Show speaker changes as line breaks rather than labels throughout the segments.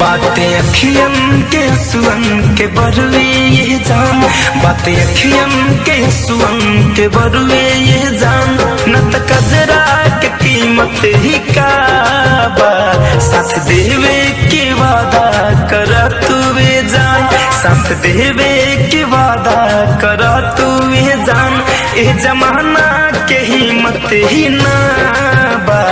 बातें अखियन के सुअन के बरुए ये जान, बातें अखियन के सुअन के बरुए ये जान, न त कजरा के कीमत ही का बा, साथ देवे के वादा करा तू वे जान, साथ देवे के वादा करा तू वे जान, ए जमाना के हिम्मत ही ना बा,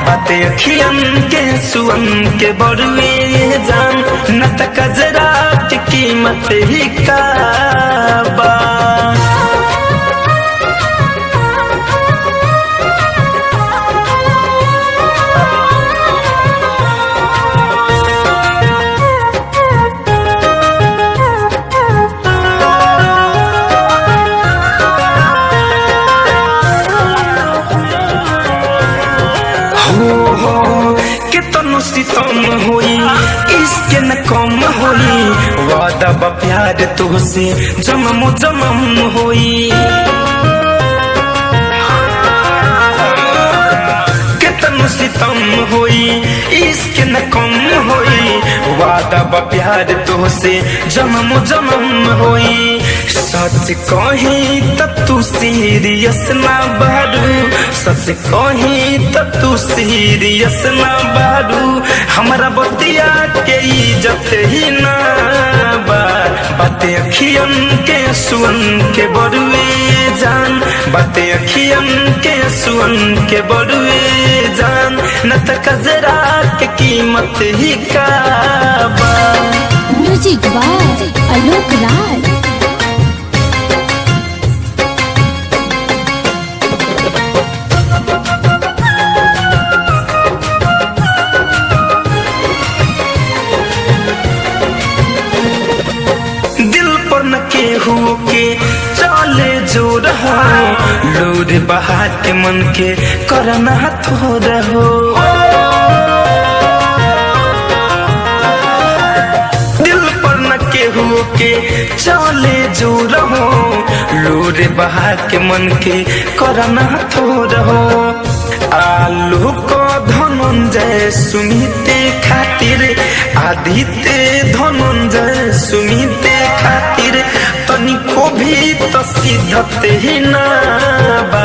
बातें अखियन के सुअन के बरुए ये जान, न त कजरा की कीमत ही का बा। कितनो सितम होई इसके न कम होई, वादा बा प्यार तुझसे जन्म जन्म होई, कितनो सितम होई इसके न कम होई, वादा बा प्यार तुझसे जन्म जन्म होई, सच कही त तू सीरियस ना बारू, सच कही त तू सीरियस ना बारू, हमारा बतिया के इज्जत ही ना बा, बातें अखियन के सुअन के बरुए जान, बातें अखियन के सुअन के बरुए जान, न त कजरा के कीमत ही का बा।
Music by Alok Raj.
केहू के चले जो रहो, लोर बहा के मन के करना थो रहो, दिल पर न केहू के चले जो रहो, लोर बहा के मन के करना थो रहो, आलू को धनंजय सुमिते खातिर, आदित्य धनंजय सुमिते खातिर, तनिको भी तो सिद्धत ही ना बा,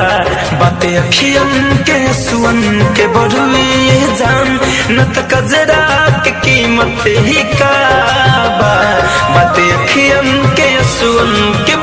बातें अखियन के सुअन के बरुए जान, न त कजरा के कीमत ही का बा, बातें अखियन के सुअन के